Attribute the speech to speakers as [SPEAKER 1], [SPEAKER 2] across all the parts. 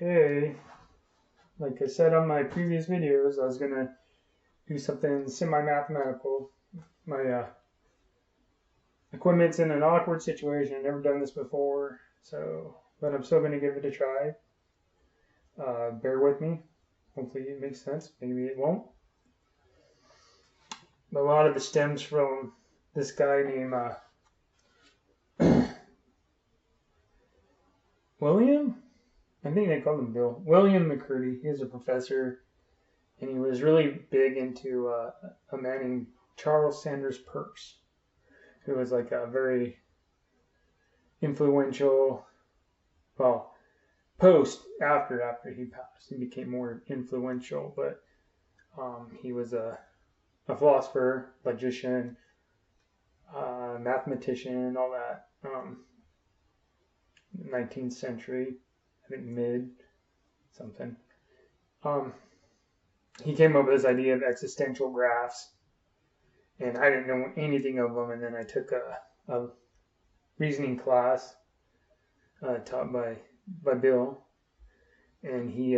[SPEAKER 1] Okay, like I said on my previous videos, I was gonna do something semi-mathematical. My equipment's in an awkward situation. I've never done this before, but I'm still gonna give it a try. Bear with me. Hopefully it makes sense. Maybe it won't. But a lot of it stems from this guy named William. I think they called him Bill. William McCurdy. He was a professor, and he was really big into a man named Charles Sanders Peirce, who was like a very influential, well, after he passed, he became more influential, but he was a philosopher, logician, mathematician, all that. 19th century, I think mid something. He came up with this idea of existential graphs, and I didn't know anything of them. And then I took a reasoning class taught by Bill, and he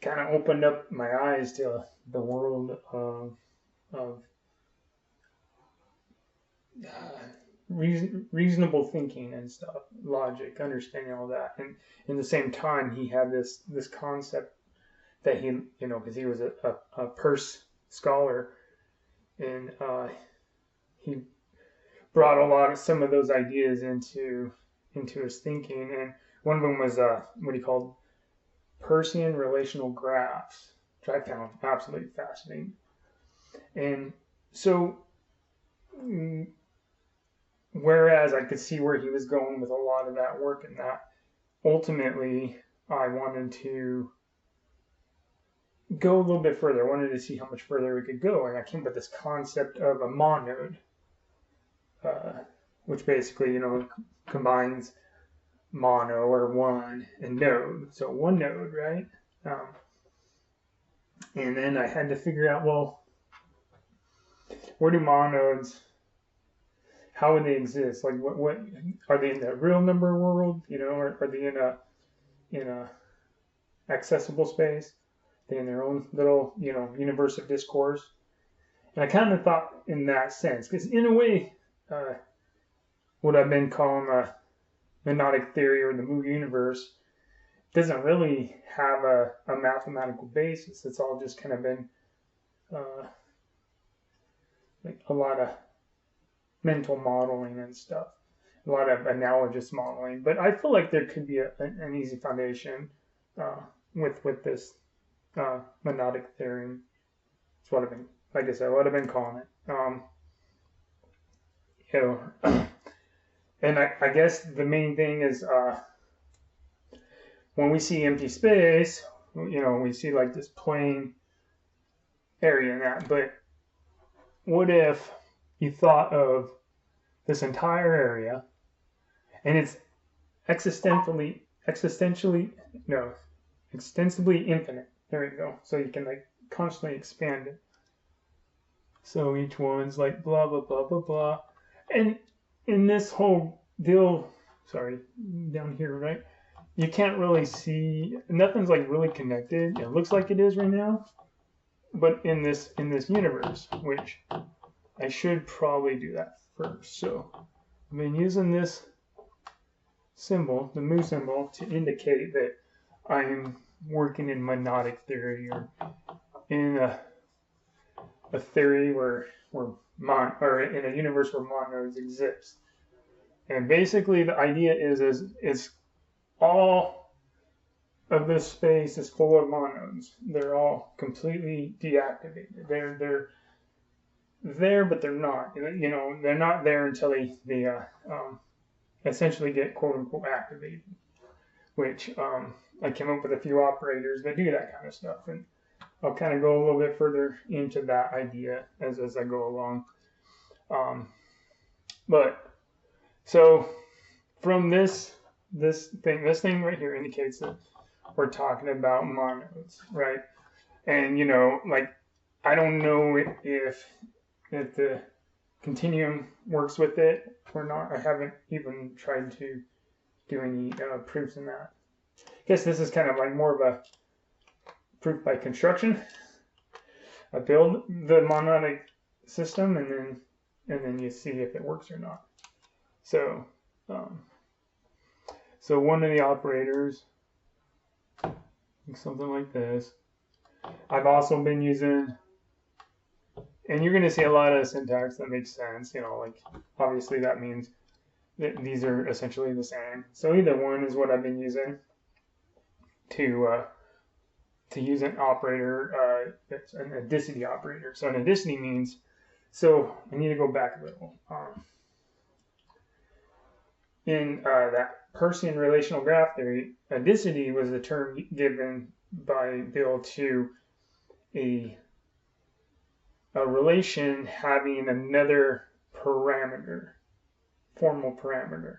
[SPEAKER 1] kind of opened up my eyes to the world of reasonable thinking and stuff, logic, understanding all that. And in the same time, he had this concept that he, because he was a Peirce scholar, and he brought some of those ideas into his thinking. And one of them was what he called Peircian relational graphs, which I found absolutely fascinating. And so, whereas I could see where he was going with a lot of that work, and that ultimately I wanted to go a little bit further. I wanted to see how much further we could go, and I came up with this concept of a monode, which basically, combines mono or one and node. So one node, right? And then I had to figure out, well, where do monodes, how would they exist? Like, what are they in the real number world? Or are they in a accessible space? Are they in their own little, universe of discourse? And I kind of thought in that sense, because in a way, what I've been calling Monodic Theory or the Moo universe doesn't really have a mathematical basis. It's all just kind of been like a lot of mental modeling and stuff, a lot of analogous modeling. But I feel like there could be an easy foundation with this Monodic Theory. That's what I've been, like I said, what I've been calling it. And I guess the main thing is when we see empty space, we see like this plain area and that. But what if you thought of this entire area and it's extensively infinite. There you go. So you can like constantly expand it. So each one's like blah, blah, blah, blah, blah. And in this whole deal, down here, right? You can't really see, nothing's like really connected. It looks like it is right now. But in this universe, which I should probably do that first. So I've been using this symbol, the Mu symbol, to indicate that I'm working in monodic theory, or in a theory or in a universe where monodes exist. And basically the idea is all of this space is full of monodes. They're all completely deactivated. They're there, but they're not. They're not there until they essentially get quote unquote activated. Which I came up with a few operators that do that kind of stuff, and I'll kind of go a little bit further into that idea as I go along. But so from this thing right here indicates that we're talking about monodes, right? And like I don't know if the continuum works with it or not. I haven't even tried to do any proofs in that. guess this is kind of like more of a proof by construction. I build the monodic system and then you see if it works or not. So so one of the operators, something like this. I've also been using, and you're going to see a lot of syntax that makes sense. You know, like obviously that means that these are essentially the same. So either one is what I've been using to use an operator, that's an adicity operator. So an adicity means, so I need to go back a little. In that Peircian relational graph theory, adicity was a term given by Bill to a relation having another parameter, formal parameter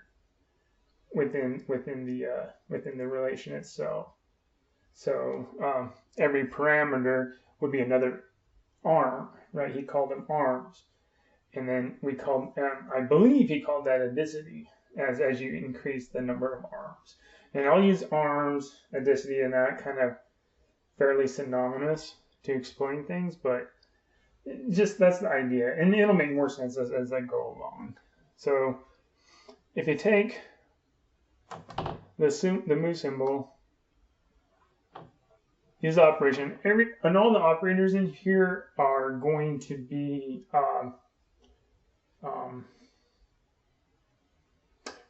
[SPEAKER 1] within the relation itself. So every parameter would be another arm, right? He called them arms, and then we called, I believe he called that adicity as you increase the number of arms. And I'll use arms, adicity, and that kind of fairly synonymous to explain things, but just that's the idea, and it'll make more sense as I go along. So if you take the mu symbol, use the operation, and all the operators in here are going to be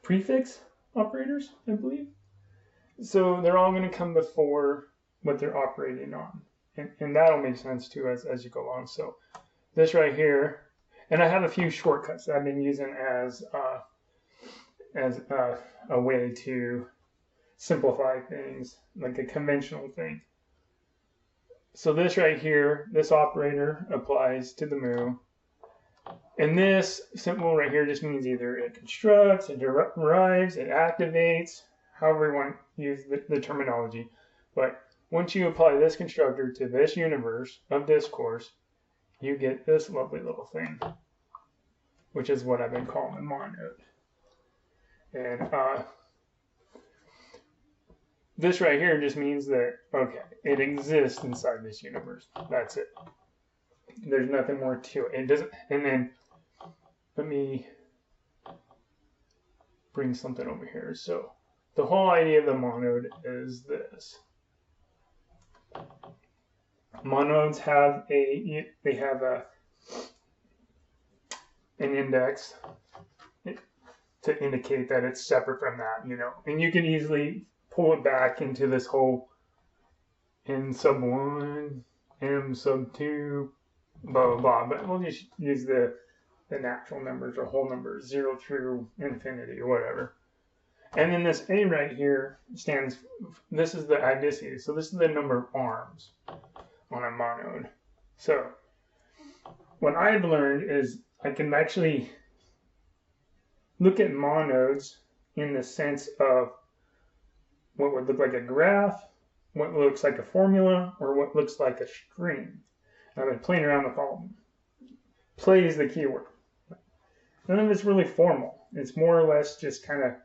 [SPEAKER 1] prefix operators, I believe. So they're all going to come before what they're operating on. And that'll make sense too as you go along. So this right here, and I have a few shortcuts that I've been using as a way to simplify things, like a conventional thing. So this right here, this operator applies to the mu. And this symbol right here just means either it constructs, it derives, it activates, however you want to use the terminology. But once you apply this constructor to this universe of discourse, you get this lovely little thing, which is what I've been calling a monode. And this right here just means that, okay, it exists inside this universe. That's it. There's nothing more to it. It doesn't. And then let me bring something over here. So the whole idea of the monode is this. Monodes have an index to indicate that it's separate from that, you know. And you can easily pull it back into this whole n sub 1, m sub 2, blah, blah, blah. But we'll just use the natural numbers or whole numbers, 0 through infinity or whatever. And then this A right here stands, this is the adicity. So this is the number of arms on a monode. So what I've learned is I can actually look at monodes in the sense of what would look like a graph, what looks like a formula, or what looks like a string. I've been playing around with all of them. Play is the keyword. None of it's really formal. It's more or less just kind of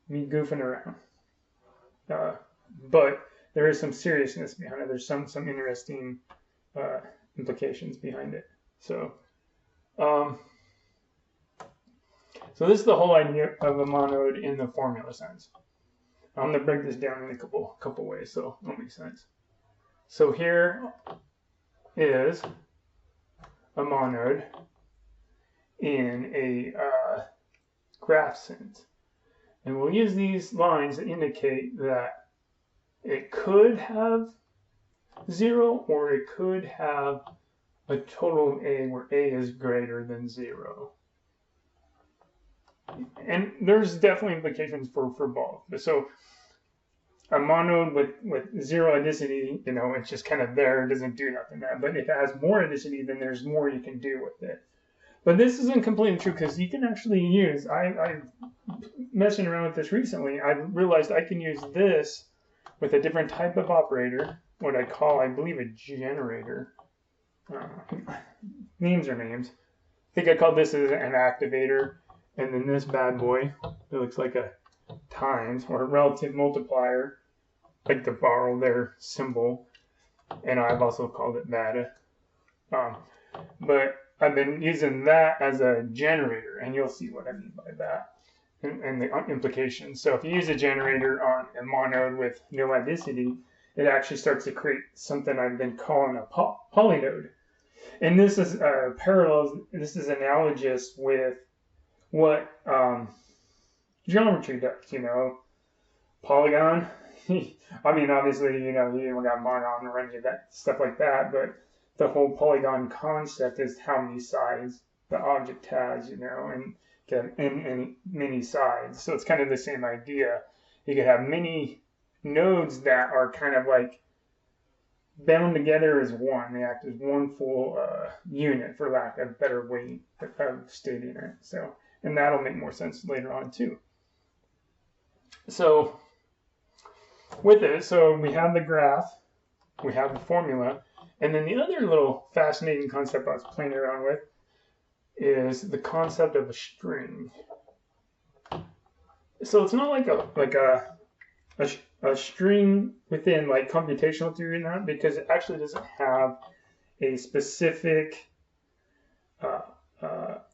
[SPEAKER 1] me goofing around. But there is some seriousness behind it. There's some interesting implications behind it. So, so this is the whole idea of a monode in the formula sense. I'm going to break this down in a couple ways, so it'll make sense. So here is a monode in a graph sense. And we'll use these lines to indicate that it could have 0 or it could have a total of A where A is greater than 0. And there's definitely implications for both. So a monode with 0 adicity, you know, it's just kind of there, it doesn't do nothing. But if it has more adicity, then there's more you can do with it. But this isn't completely true because you can actually use, I'm messing around with this recently, I realized I can use this with a different type of operator, what I call, I believe, a generator. Names are names. I think I called this as an activator, and then this bad boy, it looks like a times, or relative multiplier, like to borrow their symbol, and I've also called it beta. But I've been using that as a generator, and you'll see what I mean by that and the implications. So if you use a generator on a monode with no adicity, it actually starts to create something I've been calling a polynode. And this is this is analogous with what geometry does, polygon. I mean, obviously, you got monogon, that stuff like that, but the whole polygon concept is how many sides the object has, and many sides. So it's kind of the same idea. You could have many nodes that are kind of like bound together as one. They act as one full unit, for lack of a better way of stating it. So, and that'll make more sense later on too. So with it, so we have the graph, we have the formula, and then the other little fascinating concept I was playing around with is the concept of a string. So it's not like a string within like computational theory and that, because it actually doesn't have a specific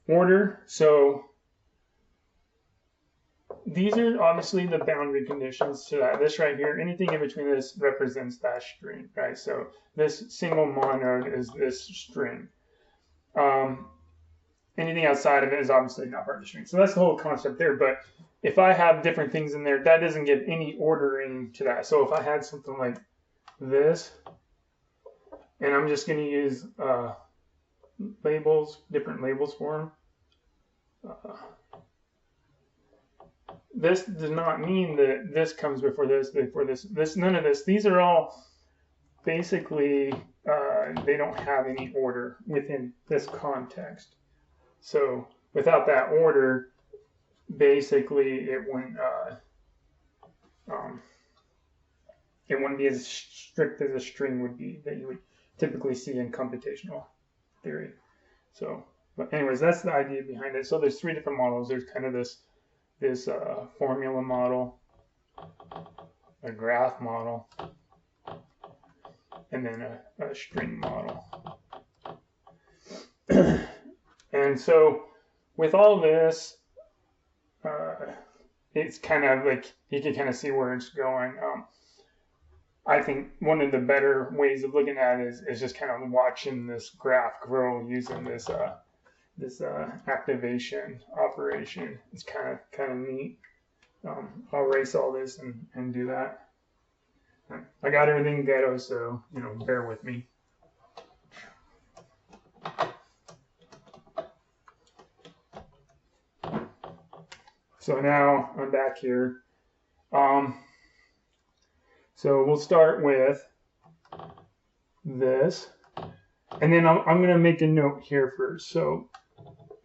[SPEAKER 1] order. So these are obviously the boundary conditions to that. This right here, anything in between this represents that string, right? So this single monode is this string. Anything outside of it is obviously not part of the string. So that's the whole concept there. But if I have different things in there, that doesn't give any ordering to that. So if I had something like this, and I'm just going to use labels, different labels for them. This does not mean that this comes before this, none of this. These are all basically, they don't have any order within this context. So without that order, basically it wouldn't be as strict as a string would be that you would typically see in computational theory. So, but anyways, that's the idea behind it. So there's three different models. There's kind of this formula model, a graph model, and then a string model. And so with all this, it's kind of like you can kind of see where it's going. I think one of the better ways of looking at it is just kind of watching this graph grow using this activation operation. It's kind of neat. I'll erase all this and do that. I got everything ghetto, so bear with me. So now I'm back here. So we'll start with this, and then I'm going to make a note here first. So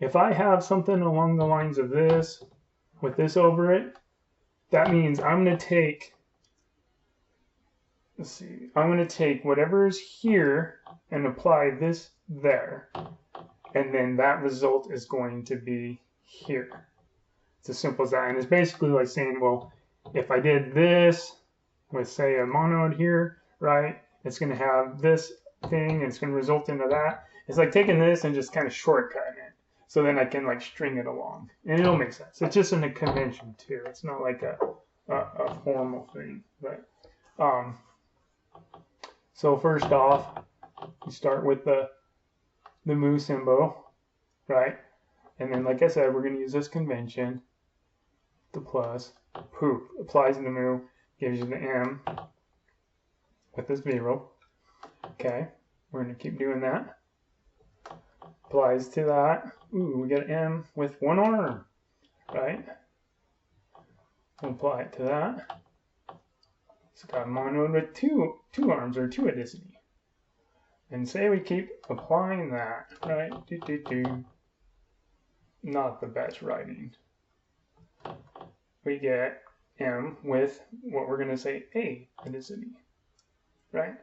[SPEAKER 1] if I have something along the lines of this, with this over it, that means I'm going to take, I'm going to take whatever is here and apply this there, and then that result is going to be here. It's as simple as that. And it's basically like saying, well, if I did this with, say, a monode here, right, it's going to have this thing, and it's going to result into that. It's like taking this and just kind of shortcutting it. So then I can like string it along. And it'll make sense. It's just in a convention too. It's not like a formal thing. But so first off, you start with the mu symbol, right? And then, like I said, we're going to use this convention. The plus, poof, applies the mu, gives you the m with this 0. Okay, we're going to keep doing that. Applies to that. Ooh, we get m with 1 arm, right? We'll apply it to that. It's got a monode with two arms, or 2 adicity. And say we keep applying that, right? Not the best writing. We get m with what we're going to say a adicity, right?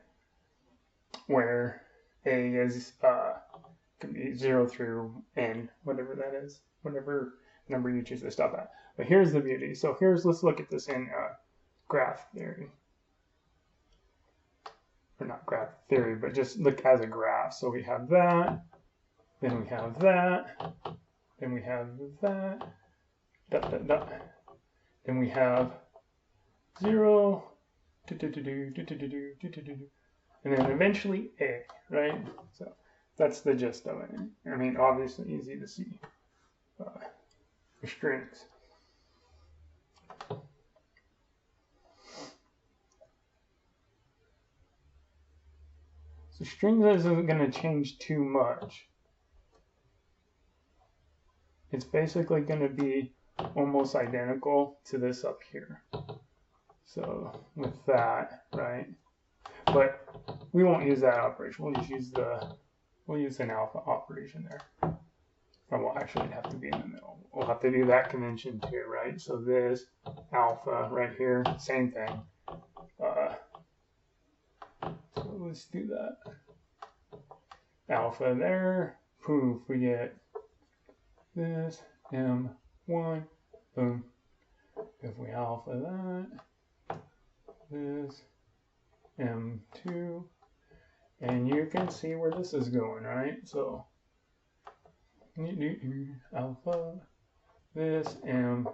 [SPEAKER 1] Where a is could be 0 through n, whatever that is, whatever number you choose to stop at. But here's the beauty. So let's look at this in graph theory. Or not graph theory, but just look as a graph. So we have that, then we have that, then we have that, dot, dot, dot. Then we have 0, and then eventually A, right? So that's the gist of it. I mean, obviously easy to see. The strings. So strings isn't going to change too much. It's basically going to be almost identical to this up here. So with that, right? But we won't use that operation. We'll just use we'll use an alpha operation there. Or we'll actually have to be in the middle. We'll have to do that convention too, right? So this alpha right here, same thing. So let's do that. Alpha there, poof, we get this M1, boom. If we alpha that, this M2, and you can see where this is going, right? So alpha this MA.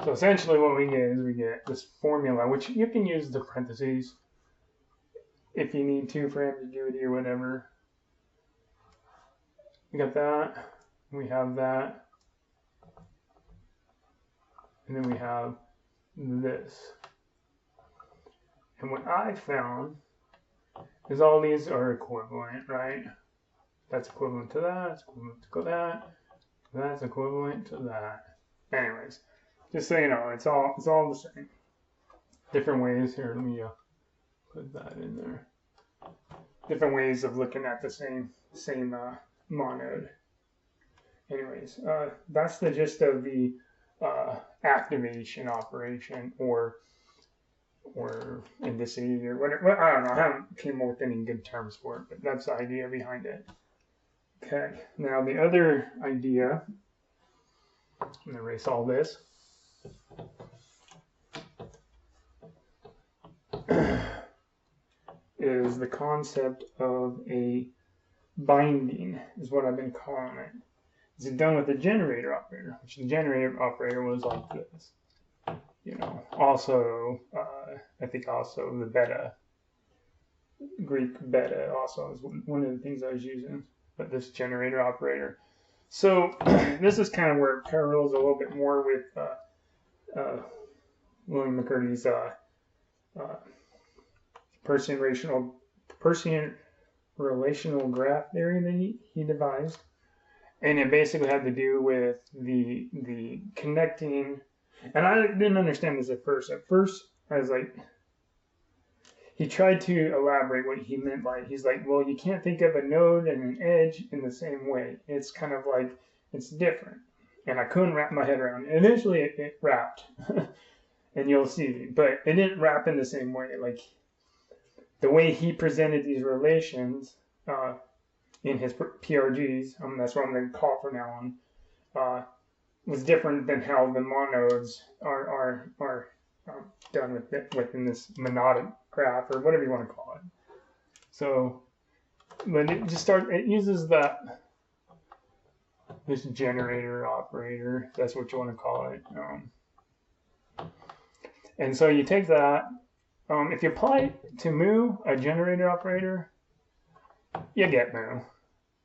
[SPEAKER 1] So essentially what we get is we get this formula, which you can use the parentheses if you need to for ambiguity or whatever. We got that, we have that, and then we have this. And what I found is all these are equivalent, right? That's equivalent to that, that's equivalent to that, that's equivalent to that. Anyways, just so you know, it's all the same. Different ways here, let me put that in there. Different ways of looking at the same monode. Anyways, that's the gist of the activation operation or indices or whatever. Well, I don't know. I haven't came up with any good terms for it, but that's the idea behind it. Okay. Now the other idea, I'm going to erase all this. Is the concept of a binding, is what I've been calling it. Is it done with the generator operator, which the generator operator was like this. You know, also, I think also the beta, Greek beta also is one of the things I was using, but this generator operator. So this is kind of where it parallels a little bit more with William McCurdy's Peircian relational graph theory that he devised. And it basically had to do with the connecting, and I didn't understand this at first. At first, I was like, he tried to elaborate what he meant by it. He's like, well, you can't think of a node and an edge in the same way. It's kind of like, it's different. And I couldn't wrap my head around it. Eventually, it wrapped, and you'll see. But it didn't wrap in the same way. Like, the way he presented these relations in his PRGs, that's what I'm going to call from now on, was different than how the monodes are done within this monodic graph, or whatever you want to call it. So, but it uses this generator operator, that's what you want to call it. And so you take that, if you apply it to mu, a generator operator, you get mu.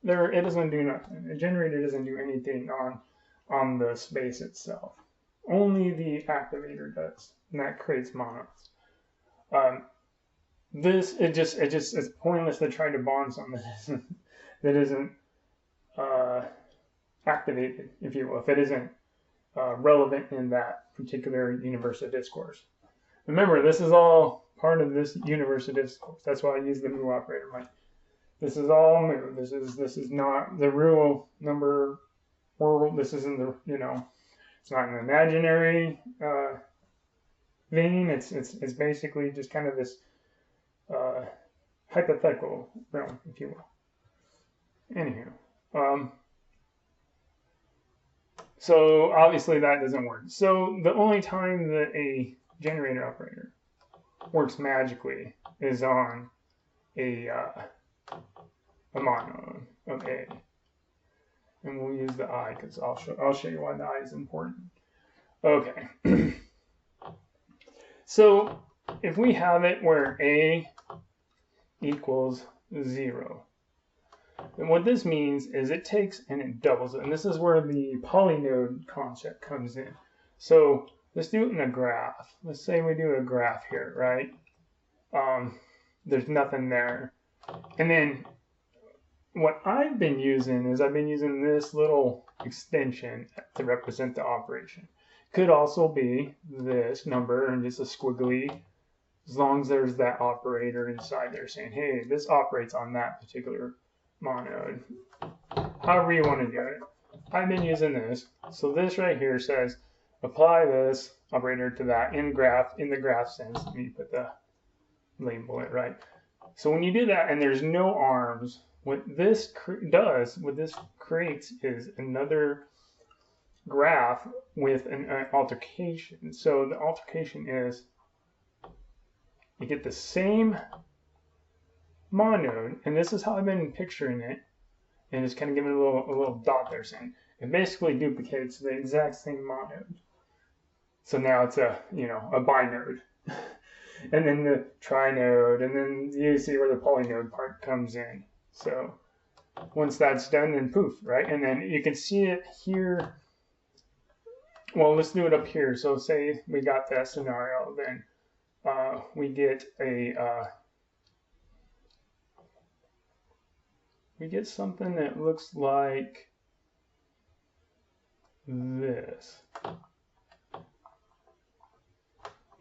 [SPEAKER 1] It doesn't do nothing. A generator doesn't do anything on the space itself. Only the activator does, and that creates monodes. It's pointless to try to bond something that isn't activated, if you will, if it isn't relevant in that particular universe of discourse. Remember, this is all part of this universe of discourse. That's why I use the mu operator. This is all mu. This is not the real number world. This isn't it's not an imaginary vein. It's basically just kind of this hypothetical realm, if you will. Anywho, So obviously that doesn't work. So the only time that a generator operator works magically is on a monode of A. And we'll use the I because I'll show you why the I is important. Okay. So if we have it where A equals 0, then what this means is it takes and it doubles it. And this is where the polynode concept comes in. So let's do it in a graph. Let's say we do a graph here, right? There's nothing there. And then what I've been using is I've been using this little extension to represent the operation. Could also be this number and just a squiggly, as long as there's that operator inside there saying, hey, this operates on that particular monode. However you want to do it. I've been using this. So this right here says apply this operator to that in the graph sense. Let me put the label it right. So when you do that and there's no arms, what this creates is another graph with an altercation. So the altercation is you get the same monode, and this is how I've been picturing it, and it's kind of giving a little dot there saying it basically duplicates the exact same monode. So now it's a binode. And then the trinode, and then you see where the polynode part comes in. So once that's done, then poof, right? And then you can see it here. Well, let's do it up here. So say we got that scenario, then we get something that looks like this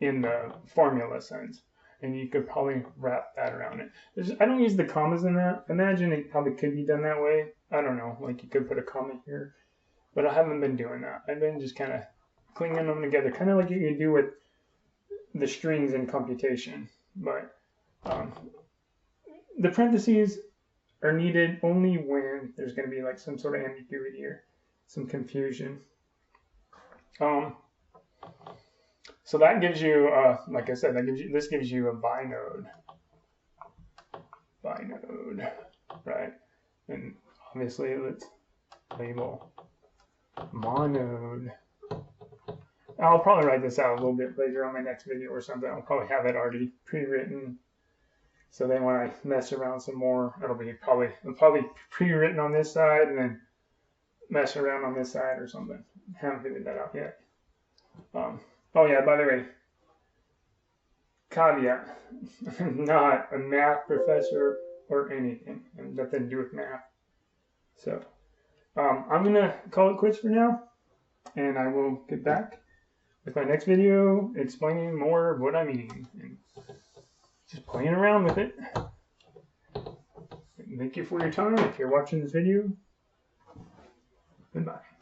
[SPEAKER 1] in the formula sense. And you could probably wrap that around it. I don't use the commas in that. Imagine it probably could be done that way. I don't know, like you could put a comma here. But I haven't been doing that. I've been just kind of clinging them together, kind of like you do with the strings in computation. But the parentheses are needed only when there's going to be like some sort of ambiguity or some confusion. So that gives you, like I said, this gives you a binode, right? And obviously, let's label monode. I'll probably write this out a little bit later on my next video or something. I'll probably have it already pre-written. So then when I mess around some more, it'll be probably pre-written on this side and then mess around on this side or something. Haven't figured that out yet. Oh yeah, by the way, caveat, I'm not a math professor or anything, and nothing to do with math. So I'm gonna call it quits for now, and I will get back with my next video explaining more of what I mean and just playing around with it. Thank you for your time if you're watching this video. Goodbye.